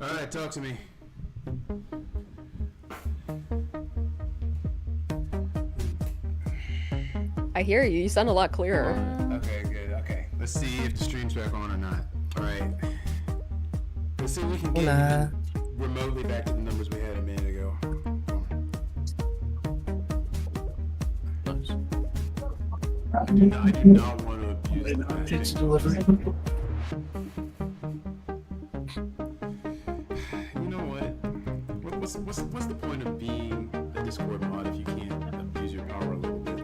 Alright, talk to me. I hear you. You sound a lot clearer. Okay, good. Okay. Let's see if the stream's back on or not. Alright. Let's see if we can get remotely back to the numbers we had a minute ago. Nice. No, I do not want to abuse that. It's delivered. You know what? What's the point of being a Discord mod if you can't abuse your power a little bit?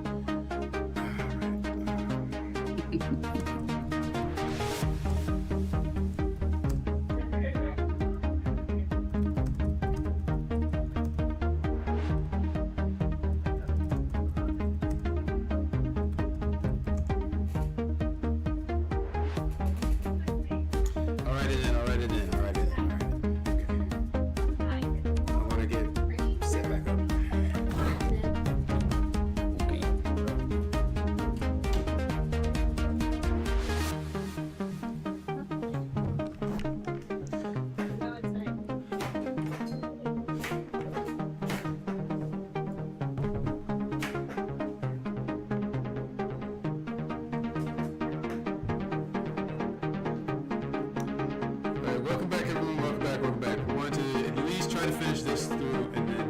Welcome back, everyone. Welcome back. We wanted to at least try to finish this through, and then,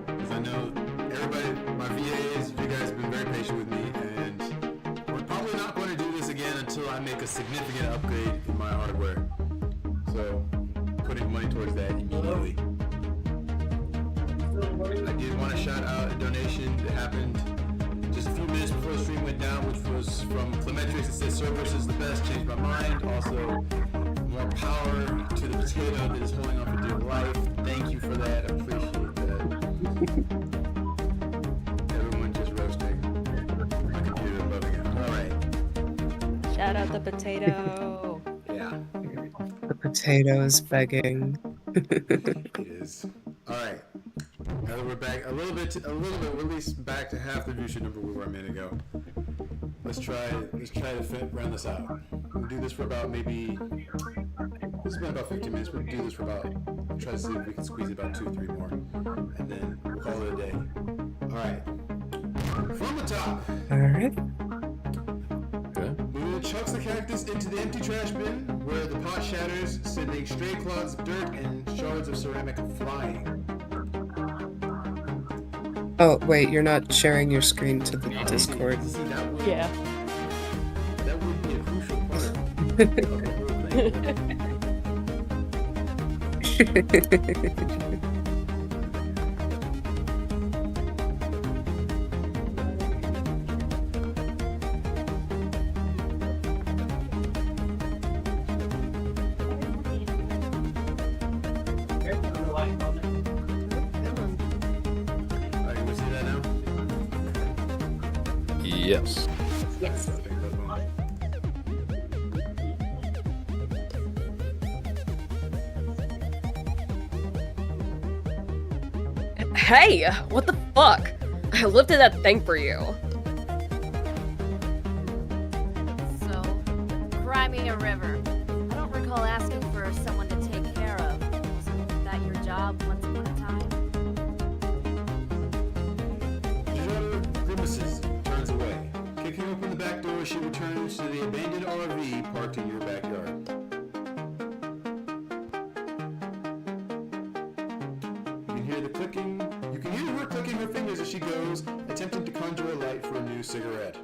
because I know everybody, my VAs, you guys have been very patient with me, and we're probably not going to do this again until I make a significant upgrade in my hardware. So, putting money towards that immediately. I did want to shout out a donation that happened just a few minutes before the stream went down, which was from Clementrix. It says Cerberus is the best, changed my mind. Also, more power to the potato that is holding on for dear life. Thank you for that. I appreciate that. Everyone just roasting. My computer loving it. Alright. Shout out the potato. Yeah. The potato is begging. It is. Alright. Now that we're back a little bit, we're at least back to half the viewership number we were a minute ago. Let's try to round this out. We'll do this for about maybe. This has been about 15 minutes. We'll do this for about. Try to see if we can squeeze about 2 or 3 more, and then we'll call it a day. All right. From the top. All right. Okay. Luna chucks the cactus into the empty trash bin, where the pot shatters, sending stray clods of dirt and shards of ceramic flying. Oh, wait, you're not sharing your screen to the Discord. See, that would, Yeah. That would be a crucial part. Yes. Yes. Hey, what the fuck? I lifted that thing for you. So, cry me a river. I don't recall asking for someone to take care of. Wasn't that your job once upon a time? Shudder grimaces, turns away. Kicking open the back door, she returns to the abandoned RV parked in your backyard. You can hear her clicking her fingers as she goes, attempting to conjure a light for a new cigarette.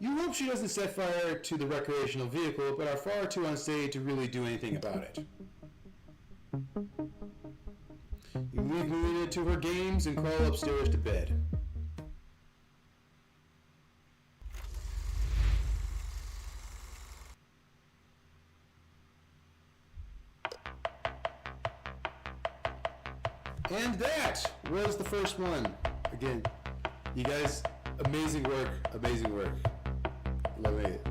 You hope she doesn't set fire to the recreational vehicle, but are far too unsteady to really do anything about it. You leave Marina to her games and crawl upstairs to bed. And that was the first one. Again, you guys, amazing work. Loving it.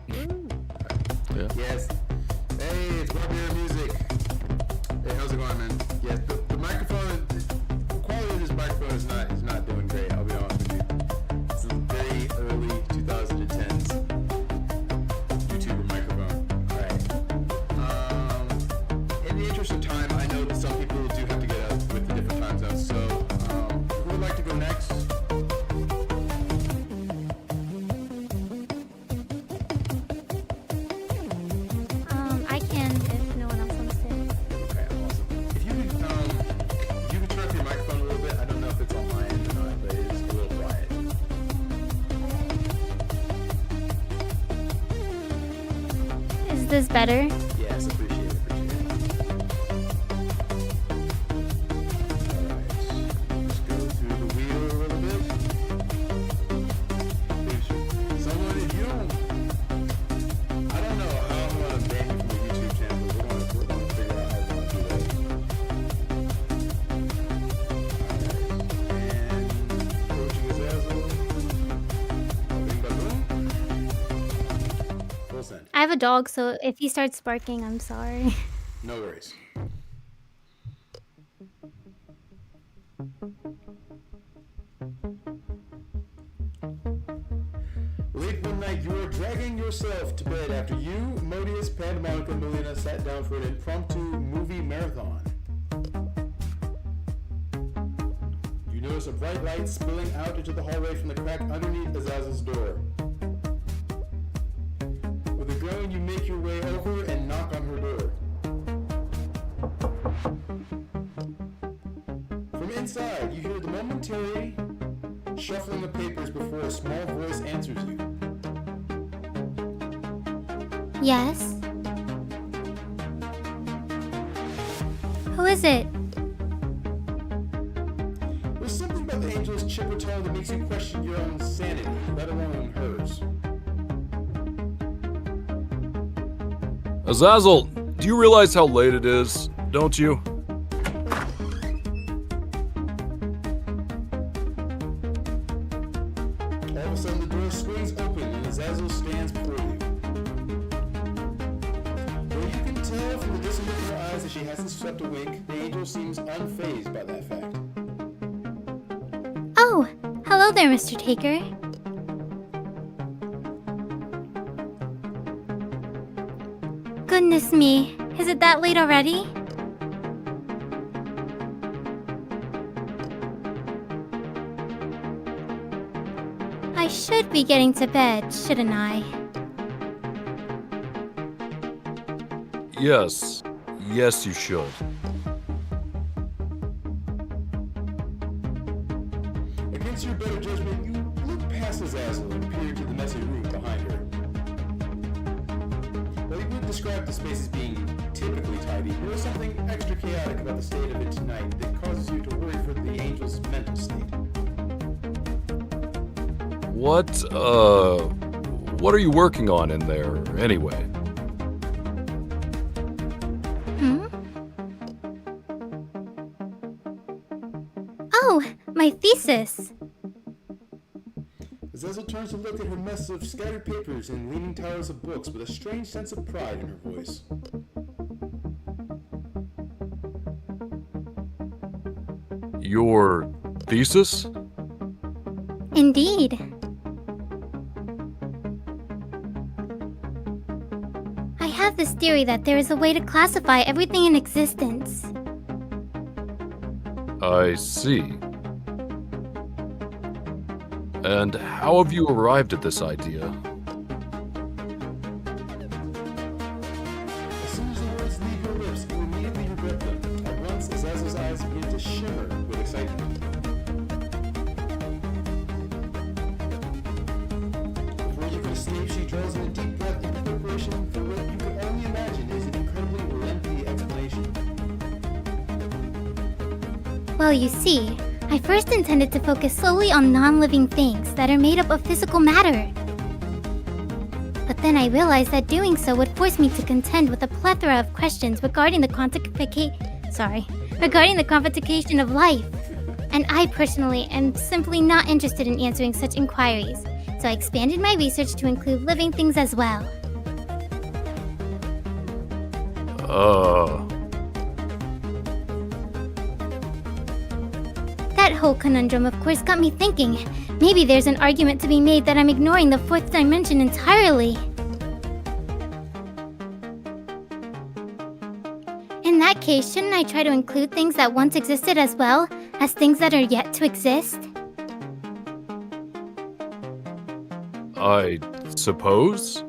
Yeah. Yes. Hey, it's Barbarian Music. Hey, how's it going, man? Yes, the microphone, the quality of this microphone is not doing great, I'll be honest with you. It's very early 2000 interest of time, I know that some people do have to get out with the different time zones. So, who would like to go next? I can if no one else wants to. Okay, awesome. If you could turn up your microphone a little bit. I don't know if it's on my end or not, but it is a little quiet. Is this better? Yes, appreciate it. Alright, let's go through the wheel a little bit. Someone, if you don't, I don't know how I'm going to ban you from the YouTube channel, but we're going to figure out how we're going to do that. Alright, and approaching his asshole. Bing, ba, boom. Full send. I have a dog, so if he starts barking, I'm sorry. No worries. Late one night, you are dragging yourself to bed after you, Modius, Pandemonica, and Melina sat down for an impromptu movie marathon. You notice a bright light spilling out into the hallway from the crack underneath Azazel's door. With a groan, you make your way over and knock on her door. From inside, you hear the momentary shuffling of papers before a small voice answers you. Yes? Who is it? There's something about the angel's chipper tone that makes you question your own sanity, let alone hers. Azazel, do you realize how late it is? Don't you? All of a sudden, the door swings open and Azazel stands before you. Though you can tell from the distant look in her eyes that she hasn't slept a wink, the angel seems unfazed by that fact. Oh, hello there, Mr. Taker. Goodness me, is it that late already? I should be getting to bed, shouldn't I? Yes. Yes, you should. Against your better judgment, you look past Azazel and peer into the messy room behind her. While you would describe the space as being typically tidy, there is something extra chaotic about the state of it tonight that causes you to worry for the angel's mental state. What are you working on in there, anyway? Hmm? Oh, my thesis. Azazel turns to look at her mess of scattered papers and leaning towers of books with a strange sense of pride in her voice. Your thesis? Indeed. I have this theory that there is a way to classify everything in existence. I see. And how have you arrived at this idea? As soon as the words leave your lips, you immediately regret them. At once, Azazel's eyes begin to shimmer with excitement. Before you can escape, she draws in a deep breath in preparation for what you can only imagine is an incredibly lengthy explanation. Well, you see, I first intended to focus solely on non-living things that are made up of physical matter. But then I realized that doing so would force me to contend with a plethora of questions regarding the quantification of life. And I personally am simply not interested in answering such inquiries, so I expanded my research to include living things as well. That whole conundrum, of course, got me thinking. Maybe there's an argument to be made that I'm ignoring the fourth dimension entirely. In that case, shouldn't I try to include things that once existed as well as things that are yet to exist? I suppose?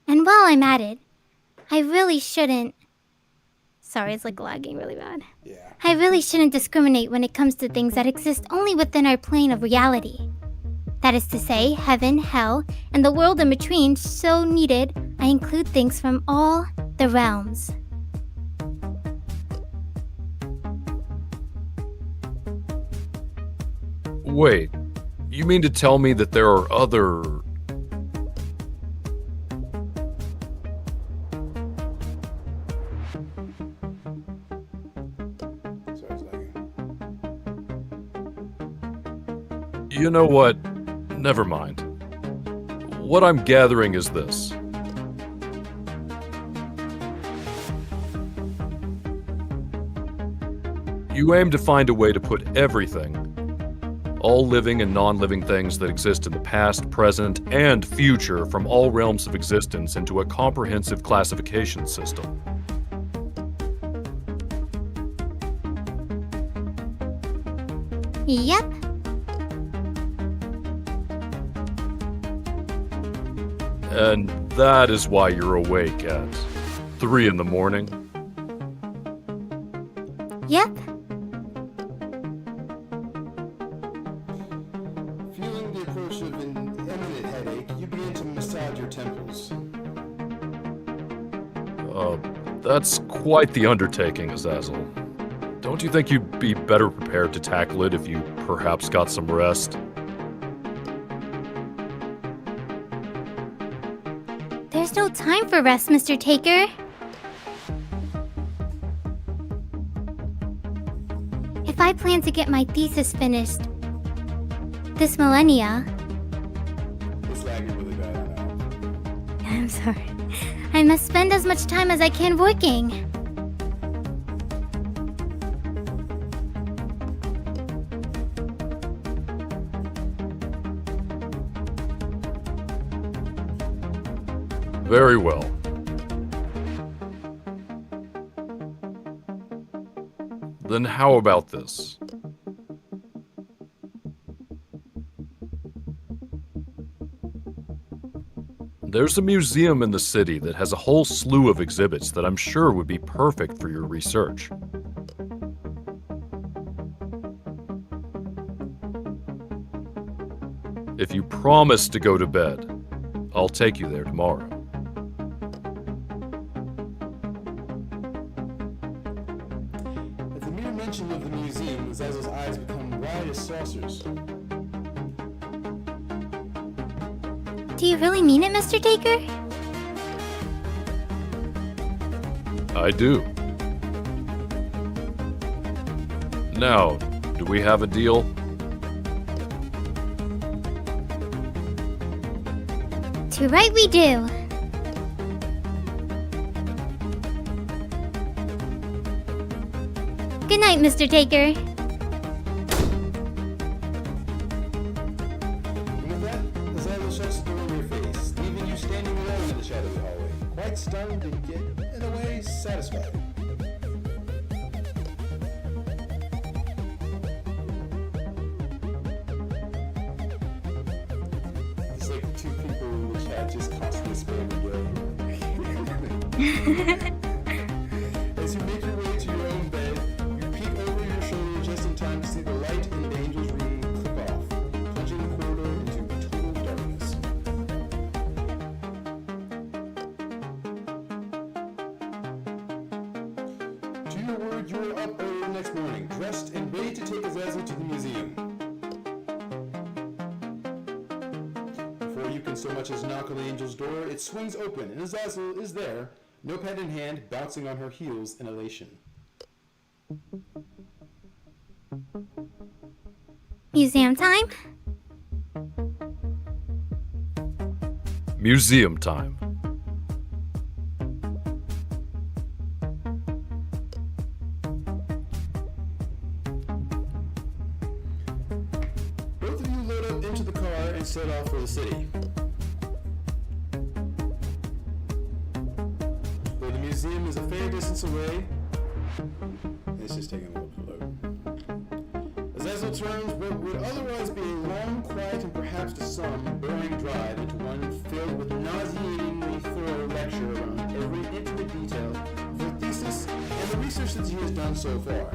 And while I'm at it, I really shouldn't... Sorry, it's like lagging really bad. Yeah. I really shouldn't discriminate when it comes to things that exist only within our plane of reality. That is to say, heaven, hell, and the world in between. So needed, I include things from all the realms. Wait, you mean to tell me that there are other... Sorry, it's lagging. You know what? Never mind. What I'm gathering is this. You aim to find a way to put everything, all living and non-living things that exist in the past, present, and future from all realms of existence into a comprehensive classification system. Yep. And that is why you're awake at 3 in the morning. Yep. Feeling the approach of an imminent headache, you begin to massage your temples. That's quite the undertaking, Azazel. Don't you think you'd be better prepared to tackle it if you perhaps got some rest? There's no time for rest, Mr. Taker. If I plan to get my thesis finished this millennia... It's lagging really bad, I know. I'm sorry. I must spend as much time as I can working. Very well. Then how about this? There's a museum in the city that has a whole slew of exhibits that I'm sure would be perfect for your research. If you promise to go to bed, I'll take you there tomorrow. At the mere mention of the museum, Azazel's eyes become wide as saucers. Do you really mean it, Mr. Taker? I do. Now, do we have a deal? Too right we do. Good night, Mr. Taker. And with that, Azazel shuts the door in your face, leaving you standing alone in the shadowy hallway, quite stunned and yet, in a way, satisfied. It's like two people in the chat just constantly spamming together. As you make your way to your own bed, you peek over your shoulder just in time to see the light in the angel's room click off, plunging the corridor into total darkness. To your word, you are up early the next morning, dressed and ready to take Azazel to the museum. Before you can so much as knock on the angel's door, it swings open, and Azazel is there, notepad in hand, bouncing on her heels in elation. Museum time? Museum time. Both of you load up into the car and set off for the city. museum is a fair distance away. It's just taking a little bit to load. Azazel turns what would otherwise be a long, quiet, and perhaps to some boring drive into one filled with nauseatingly thorough lecture around every intimate detail of her thesis and the research that he has done so far.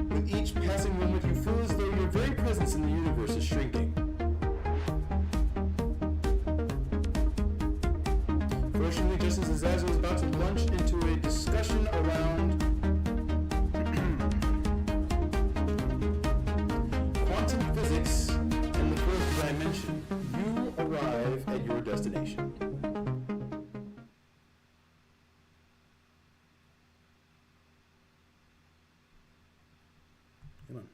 With each passing moment, you feel as though your very presence in the universe is shrinking. Fortunately, just as Azazel is about to launch into a discussion around quantum physics and the fourth dimension, you arrive at your destination. Come on.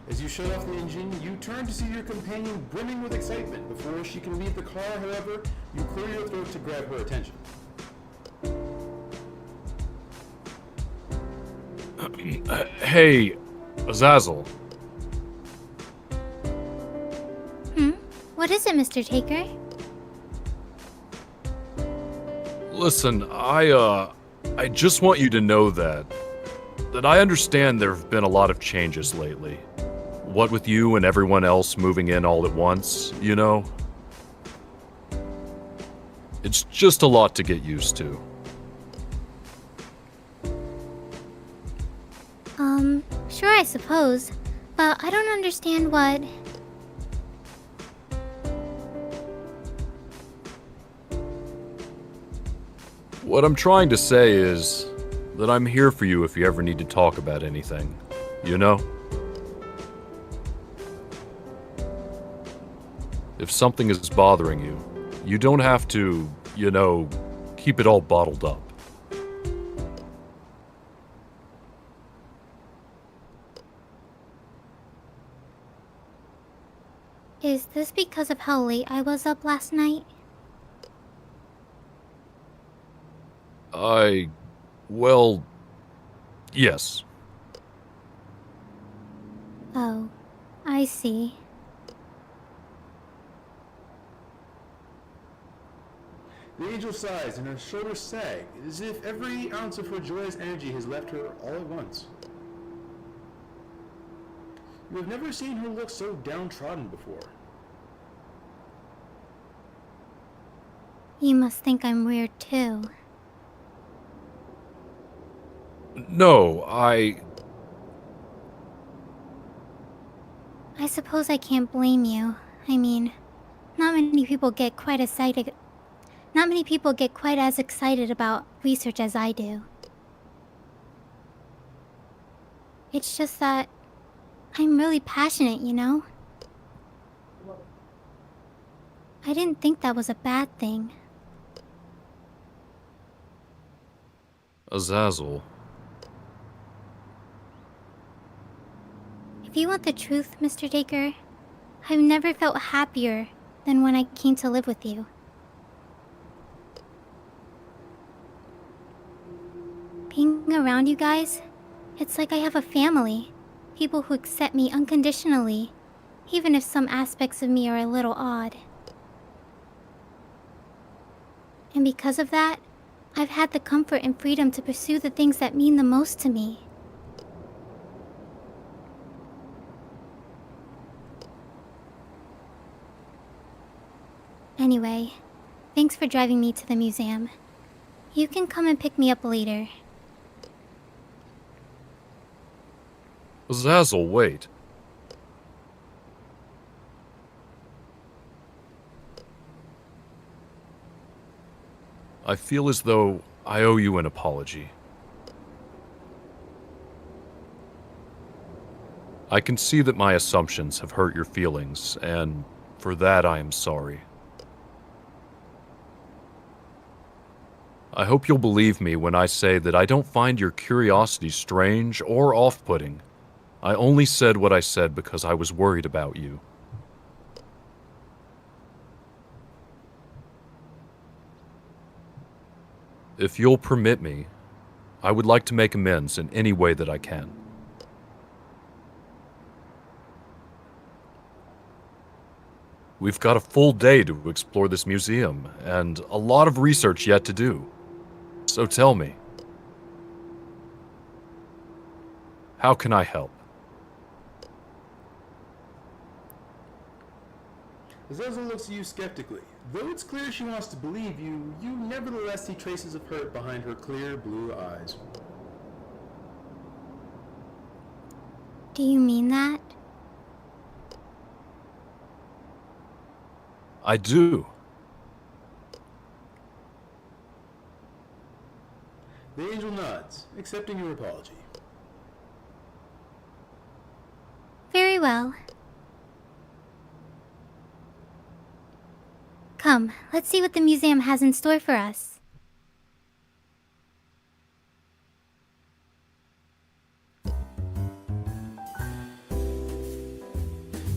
As you shut off the engine, you turn to see your companion brimming with excitement. Before she can leave the car, however, you clear your throat to grab her attention. Hey, Azazel. What is it, Mr. Taker? Listen, I just want you to know that I understand there have been a lot of changes lately. What with you and everyone else moving in all at once, you know? It's just a lot to get used to. Sure, I suppose. But I don't understand what... What I'm trying to say is that I'm here for you if you ever need to talk about anything, you know? If something is bothering you, you don't have to, you know, keep it all bottled up. Is this because of how late I was up last night? Well, yes. Oh, I see. The angel sighs and her shoulders sag, as if every ounce of her joyous energy has left her all at once. You have never seen her look so downtrodden before. You must think I'm weird too. No, I suppose I can't blame you. I mean, not many people get quite as excited about research as I do. It's just that I'm really passionate, you know? I didn't think that was a bad thing. Azazel. If you want the truth, Mr. Taker, I've never felt happier than when I came to live with you. Being around you guys, it's like I have a family. People who accept me unconditionally, even if some aspects of me are a little odd. And because of that, I've had the comfort and freedom to pursue the things that mean the most to me. Anyway, thanks for driving me to the museum. You can come and pick me up later. Azazel, wait. I feel as though I owe you an apology. I can see that my assumptions have hurt your feelings, and for that I am sorry. I hope you'll believe me when I say that I don't find your curiosity strange or off-putting. I only said what I said because I was worried about you. If you'll permit me, I would like to make amends in any way that I can. We've got a full day to explore this museum, and a lot of research yet to do. So tell me, how can I help? Azazel looks at you skeptically. Though it's clear she wants to believe you, you nevertheless see traces of hurt behind her clear blue eyes. Do you mean that? I do. The angel nods, accepting your apology. Very well. Come, let's see what the museum has in store for us.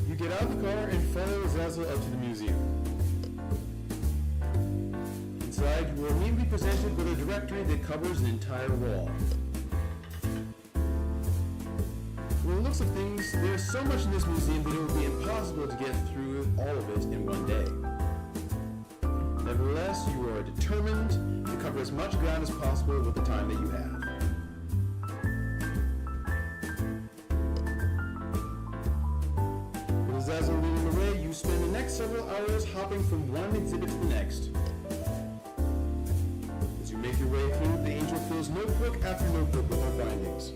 You get out of the car and follow Azazel up to the museum. Inside, you are immediately presented with a directory that covers an entire wall. From the looks of things, there's so much in this museum that it would be impossible to get through all of it in one day. Nevertheless, you are determined to cover as much ground as possible with the time that you have. With Azazel leading the way, you spend the next several hours hopping from one exhibit to the next. As you make your way through, the angel fills notebook after notebook with her findings.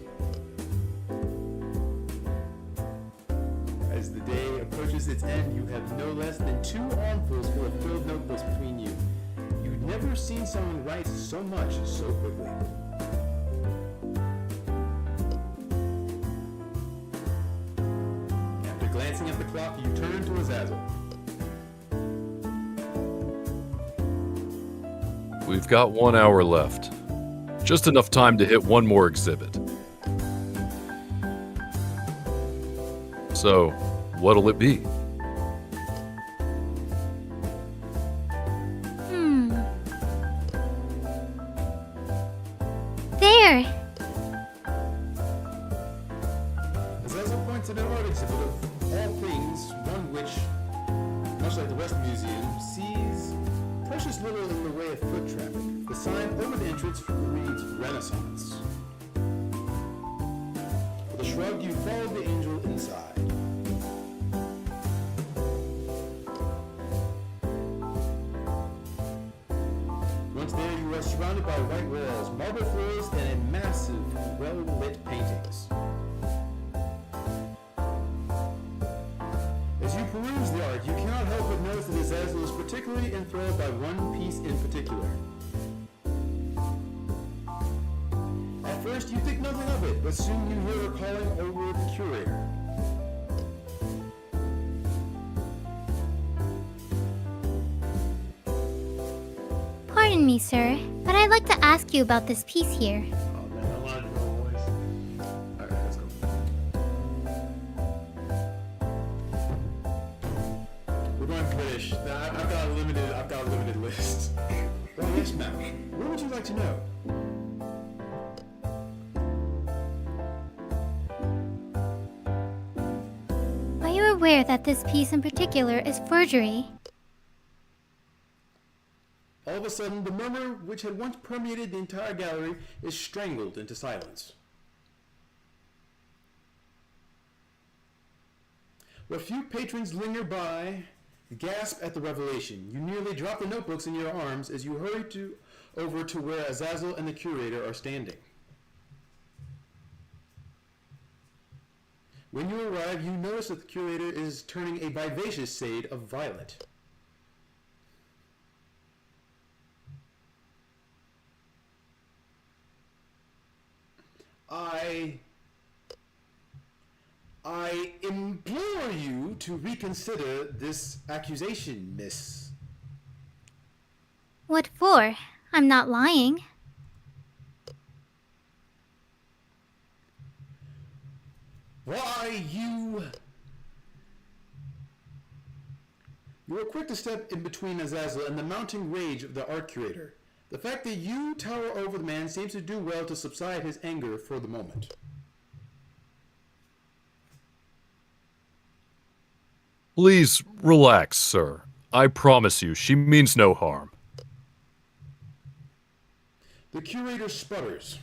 As the day approaches its end, you have no less than 2 armfuls full of filled notebooks between you. You've never seen someone write so much so quickly. After glancing at the clock, you turn to Azazel. We've got 1 hour left. Just enough time to hit one more exhibit. So, what'll it be? There! Azazel points at an art exhibit of all things, one which, much like the rest of the museum, sees precious little in the way of foot traffic. The sign over the entrance reads Renaissance. With a shrug, you follow the angel inside. Once there, you are surrounded by white walls, marble floors, and a massive, well-lit paintings. As you peruse the art, you cannot help but notice that Azazel is particularly enthralled by one piece in particular. At first, you think nothing of it, but soon you hear her calling over the curator. Pardon me, sir, but I'd like to ask you about this piece here. Oh man, I wanted to know a voice. Alright, let's go. We're going British. Now, I've got a limited list. Well, yes, ma'am. What would you like to know? Are you aware that this piece in particular is forgery? All of a sudden, the murmur which had once permeated the entire gallery is strangled into silence. What few patrons linger by gasp at the revelation. You nearly drop the notebooks in your arms as you hurry over to where Azazel and the curator are standing. When you arrive, you notice that the curator is turning a vivacious shade of violet. I implore you to reconsider this accusation, miss. What for? I'm not lying. Why, you were quick to step in between Azazel and the mounting rage of the art curator. The fact that you tower over the man seems to do well to subside his anger for the moment. Please relax, sir. I promise you, she means no harm. The curator sputters.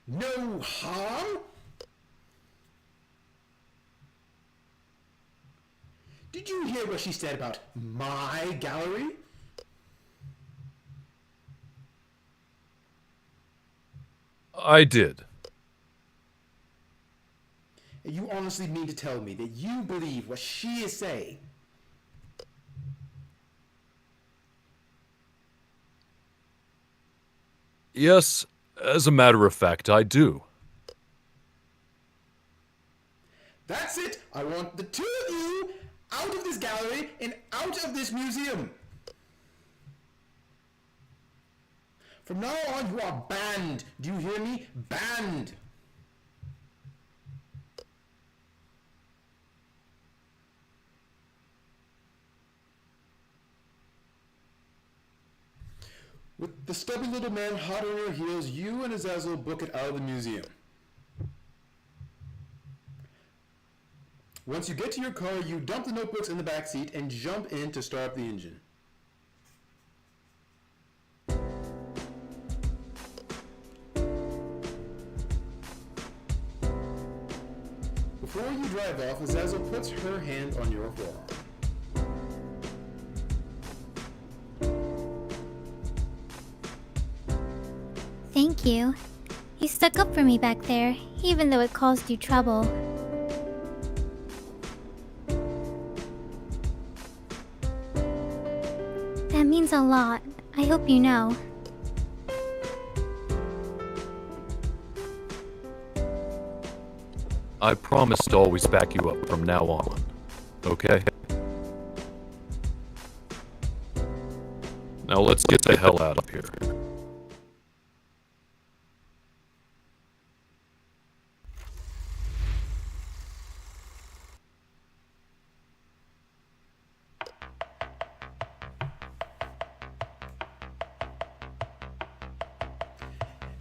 No harm? Did you hear what she said about my gallery? I did. And you honestly mean to tell me that you believe what she is saying? Yes, as a matter of fact, I do. That's it! I want the two of you out of this gallery and out of this museum! From now on, you are banned! Do you hear me? Banned! With the stubby little man hot on your heels, you and Azazel book it out of the museum. Once you get to your car, you dump the notebooks in the back seat and jump in to start up the engine. Before you drive off, Azazel puts her hand on your forearm. Thank you. You stuck up for me back there, even though it caused you trouble. That means a lot. I hope you know. I promise to always back you up from now on. Okay? Now let's get the hell out of here.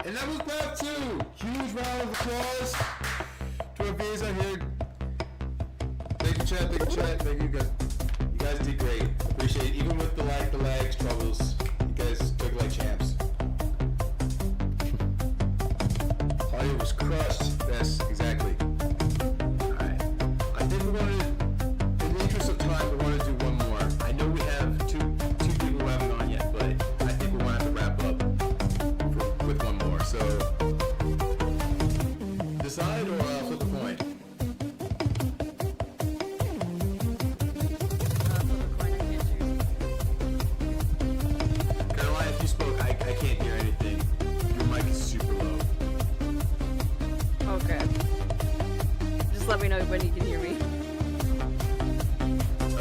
And that was part 2! Huge round of applause to our viewers out here. Thank you, chat. Thank you, chat. Thank you, guys. You guys did great. Appreciate it. Even with the lags troubles, you guys took it like champs. Audio was crushed. Yes, exactly. Alright. I think we're going to, in the interest of time, we want to do one more. I know we have two people who haven't gone yet, but I think we're going to have to wrap up with one more. So, decide or flip a coin. Caroline, if you spoke, I can't hear anything. Your mic is super low. Okay. Just let me know when you can hear me.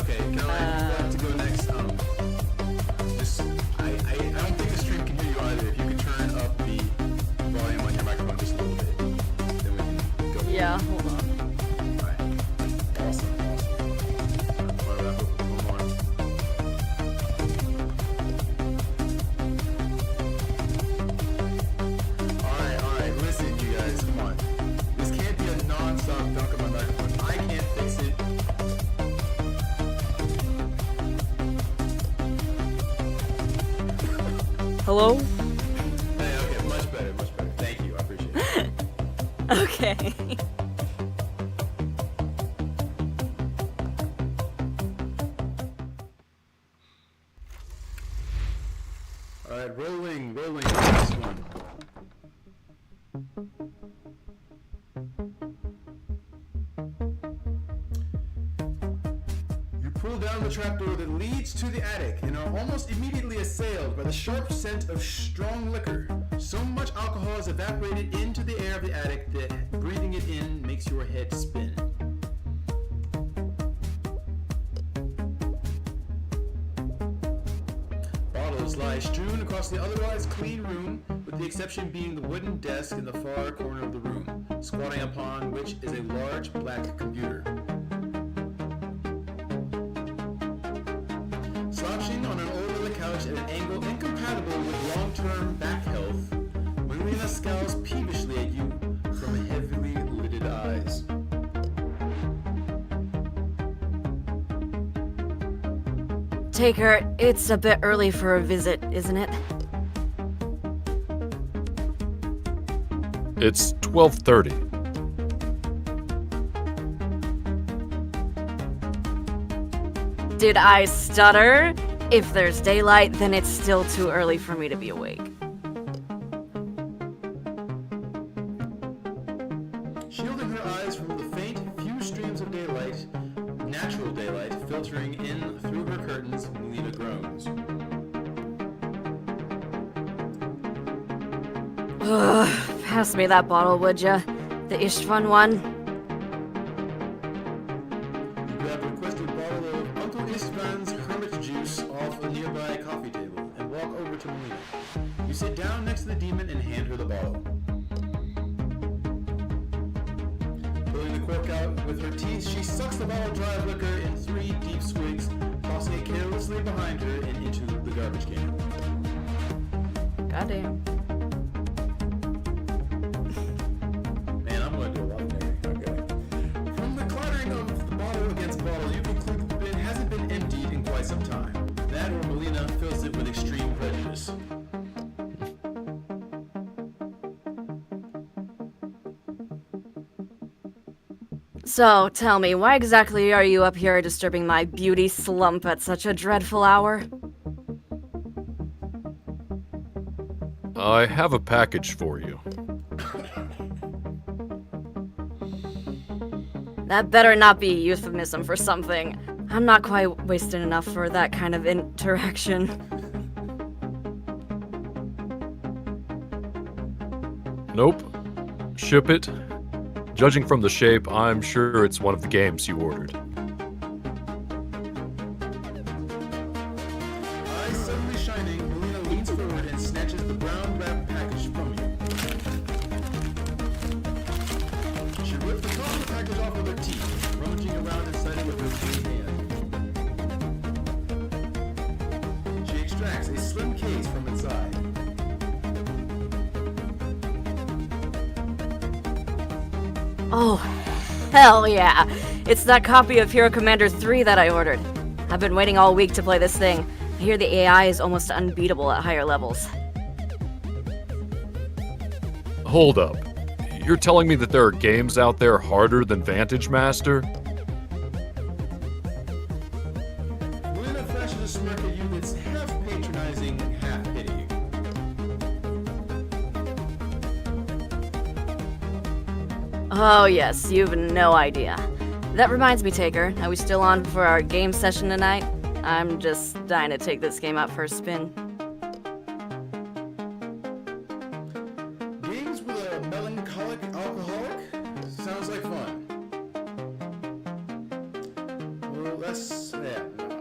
Okay, Caroline, if you want to go next, I don't think the stream can hear you either. If you could turn up the volume on your microphone just a little bit, then we can go. Yeah, hold on. Alright. Awesome. Want to wrap up with one more? Alright. Listen, you guys, come on. This can't be a non-stop dunk on my microphone. I can't fix it. Hello? Hey, okay, much better. Thank you, I appreciate it. Okay. Alright, rolling. Last one. You pull down the trapdoor that leads to the attic and are almost immediately assailed by the sharp scent of strong liquor. So much alcohol has evaporated into the air of the attic that breathing it in makes your head spin. Bottles lie strewn across the otherwise clean room, with the exception being the wooden desk in the far corner of the room, squatting upon which is a large black computer. Slouching on an old leather couch at an angle incompatible with long-term back health, Melina scowls peevishly at you from heavily lidded eyes. Taker, it's a bit early for a visit, isn't it? It's 12:30. Did I stutter? If there's daylight, then it's still too early for me to be awake. Shielding her eyes from the faint few streams of daylight, natural daylight, filtering in through her curtains, Melina groans. Ugh, pass me that bottle, would ya? The Ishtvan one? You grab a requested bottle of Uncle Istvan's hermit juice off a nearby coffee table and walk over to Melina. You sit down next to the demon and hand her the bottle. Pulling the cork out with her teeth, she sucks the bottle dry of liquor in 3 deep swigs, tossing it carelessly behind her and into the garbage can. Goddamn. Man, I'm going to do a lot of digging. Okay. From the clattering of the bottle against bottle, you conclude that it hasn't been emptied in quite some time. That or Melina fills it with extreme prejudice. So, tell me, why exactly are you up here disturbing my beauty slump at such a dreadful hour? I have a package for you. That better not be euphemism for something. I'm not quite wasted enough for that kind of interaction. Nope. Ship it. Judging from the shape, I'm sure it's one of the games you ordered. Eyes suddenly shining, Melina leans forward and snatches the brown wrapped package from you. She rips the top of the package off with her teeth, rummaging around inside it with her free hand. She extracts a slim case from inside. Oh, hell yeah. It's that copy of Hero Commander 3 that I ordered. I've been waiting all week to play this thing. I hear the AI is almost unbeatable at higher levels. Hold up. You're telling me that there are games out there harder than Vantage Master? Melina flashes a smirk at you that's half patronizing, half pitying. Oh yes, you've no idea. That reminds me, Taker, are we still on for our game session tonight? I'm just dying to take this game out for a spin. Games with a melancholic alcoholic? Sounds like fun. Well, no.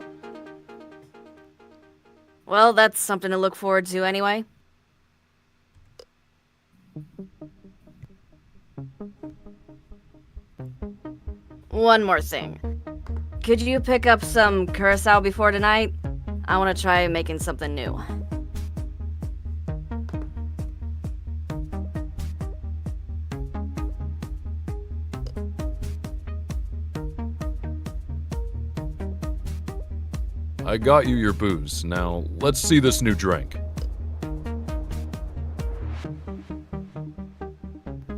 Well, that's something to look forward to anyway. One more thing. Could you pick up some curacao before tonight? I want to try making something new. I got you your booze. Now, let's see this new drink.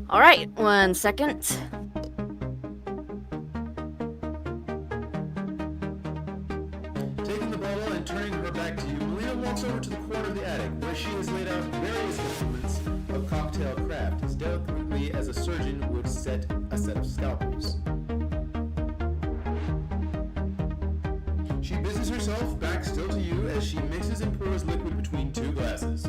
Alright, 1 second. Taking the bottle and turning her back to you, Melina walks over to the corner of the attic, where she has laid out various instruments of cocktail craft as delicately as a surgeon would set a set of scalpels. She busies herself back still to you as she mixes and pours liquid between 2 glasses.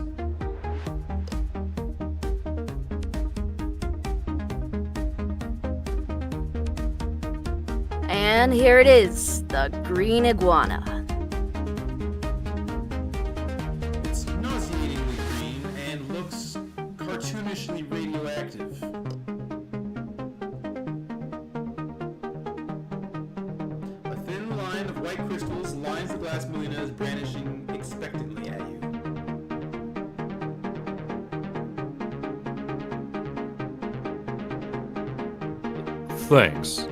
And here it is, the green iguana. It's nauseatingly green and looks cartoonishly radioactive. A thin line of white crystals lines the glass Melina is brandishing expectantly at you. Thanks.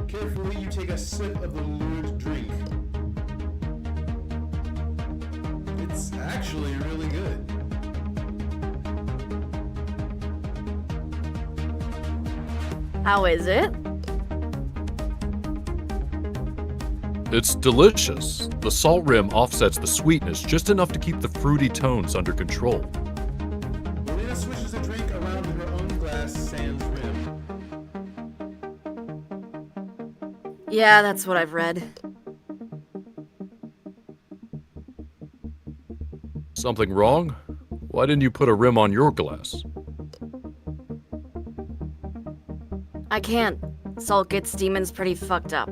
Carefully, you take a sip of the lurid drink. It's actually really good. How is it? It's delicious. The salt rim offsets the sweetness just enough to keep the fruity tones under control. Melina swishes a drink around her own glass sans rim. Yeah, that's what I've read. Something wrong? Why didn't you put a rim on your glass? I can't. Salt gets demons pretty fucked up.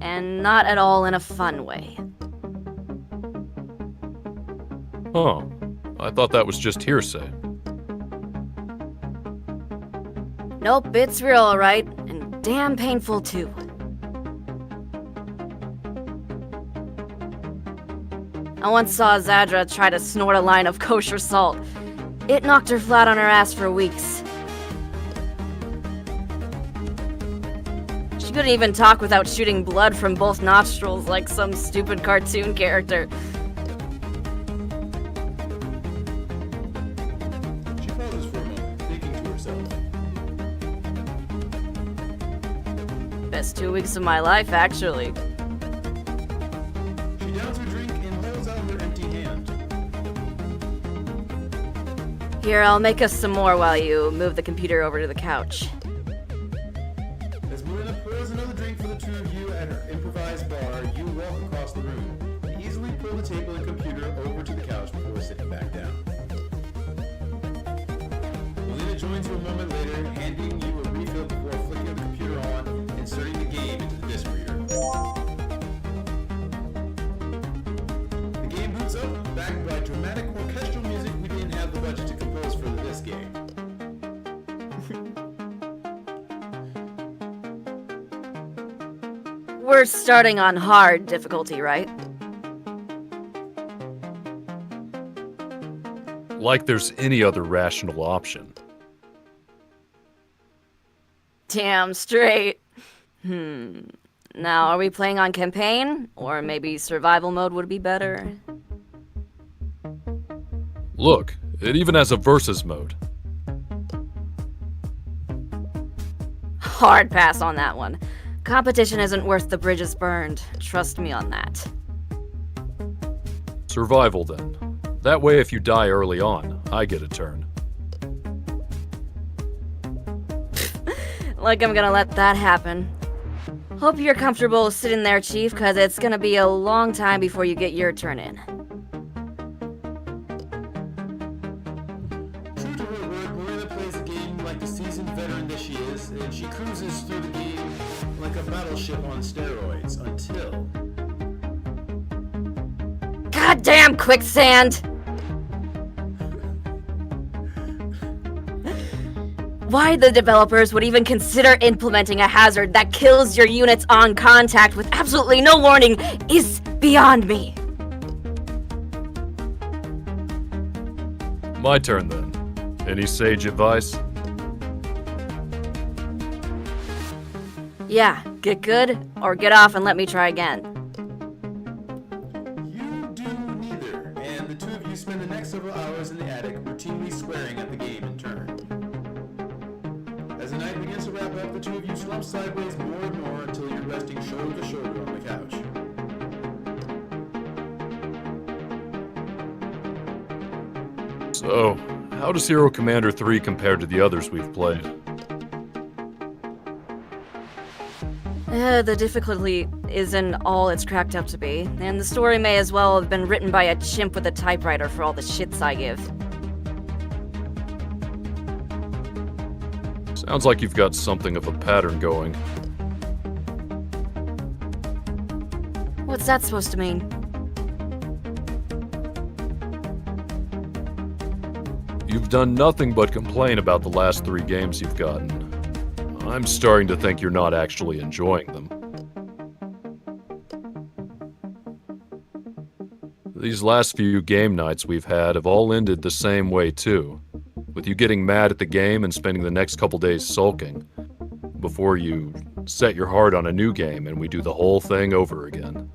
And not at all in a fun way. Huh. I thought that was just hearsay. Nope, it's real, alright. And damn painful, too. I once saw Zadra try to snort a line of kosher salt. It knocked her flat on her ass for weeks. She couldn't even talk without shooting blood from both nostrils like some stupid cartoon character. She pauses for a moment, thinking to herself. Best 2 weeks of my life, actually. She downs her drink and holds out her empty hand. Here, I'll make us some more while you move the computer over to the couch. As Melina pours another drink for the two of you at her improvised bar, you walk across the room. Easily pull the table and computer over to the couch before sitting back down. Melina joins you a moment later, handing you a refill before flicking the computer on and inserting the game into the disc reader. The game boots up, backed by dramatic orchestral music we didn't have the budget to compose for this game. We're starting on hard difficulty, right? Like there's any other rational option. Damn straight. Now, are we playing on campaign? Or maybe survival mode would be better? Look, it even has a versus mode. Hard pass on that one. Competition isn't worth the bridges burned. Trust me on that. Survival then. That way if you die early on, I get a turn. Like I'm gonna let that happen. Hope you're comfortable sitting there, Chief, cause it's gonna be a long time before you get your turn in. True to her word, Melina plays the game like the seasoned veteran that she is, and she cruises through the game like a battleship on steroids until... Goddamn quicksand! Why the developers would even consider implementing a hazard that kills your units on contact with absolutely no warning is beyond me. My turn then. Any sage advice? Yeah, get good, or get off and let me try again. You do neither, and the two of you spend the next several hours in the attic routinely swearing at the game in turn. As the night begins to wrap up, the two of you slump sideways more and more until you're resting shoulder to shoulder on the couch. So, how does Hero Commander 3 compare to the others we've played? The difficulty isn't all it's cracked up to be, and the story may as well have been written by a chimp with a typewriter for all the shits I give. Sounds like you've got something of a pattern going. What's that supposed to mean? You've done nothing but complain about the last 3 games you've gotten. I'm starting to think you're not actually enjoying them. These last few game nights we've had have all ended the same way too, with you getting mad at the game and spending the next couple days sulking, before you set your heart on a new game and we do the whole thing over again.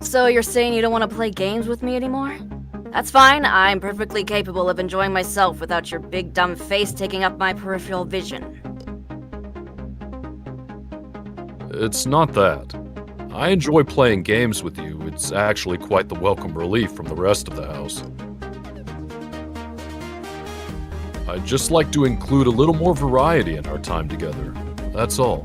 So you're saying you don't want to play games with me anymore? That's fine, I'm perfectly capable of enjoying myself without your big dumb face taking up my peripheral vision. It's not that. I enjoy playing games with you. It's actually quite the welcome relief from the rest of the house. I'd just like to include a little more variety in our time together. That's all.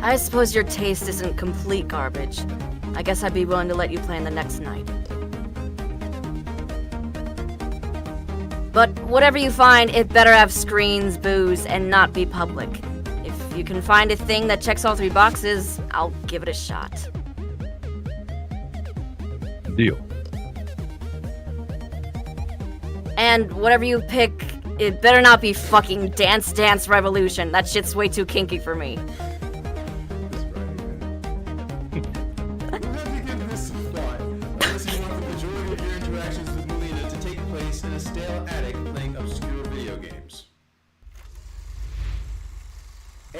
I suppose your taste isn't complete garbage. I guess I'd be willing to let you play in the next night. But whatever you find, it better have screens, booze, and not be public. If you can find a thing that checks all 3 boxes, I'll give it a shot. Deal. And whatever you pick, it better not be fucking Dance Dance Revolution. That shit's way too kinky for me.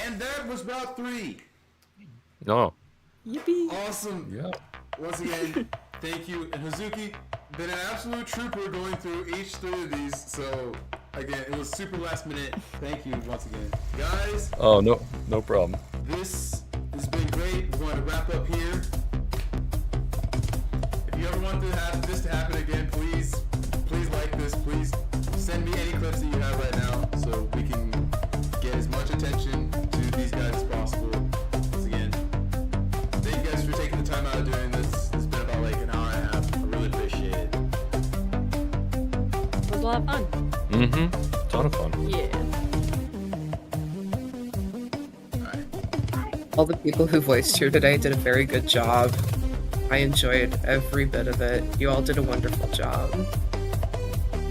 And that was about 3. Oh. Yippee. Awesome. Yeah. Once again, thank you. And Hazuki, been an absolute trooper going through each 3 of these. So, again, it was super last minute. Thank you once again. Guys. Oh, no problem. This has been great. We want to wrap up here. If you ever want this to happen again, please like this. Please send me any clips that you have right now so we can get as much attention to these guys as possible. Once again, thank you guys for taking the time out of doing this. It's been about like an hour and a half. I really appreciate it. It was a lot of fun. Mm-hmm. Ton of fun. Yeah. All the people who voiced here today did a very good job. I enjoyed every bit of it. You all did a wonderful job.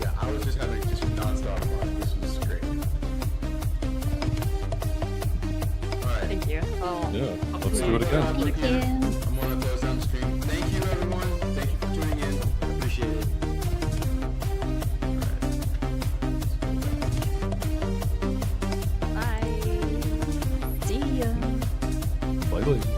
Yeah, I was just having just non-stop fun. This was great. Alright. Thank you. Oh. Yeah, let's do it again. Thank you. I'm gonna close down the stream. Thank you everyone. Thank you for tuning in. I appreciate it. Bye. See ya. Bye-bye.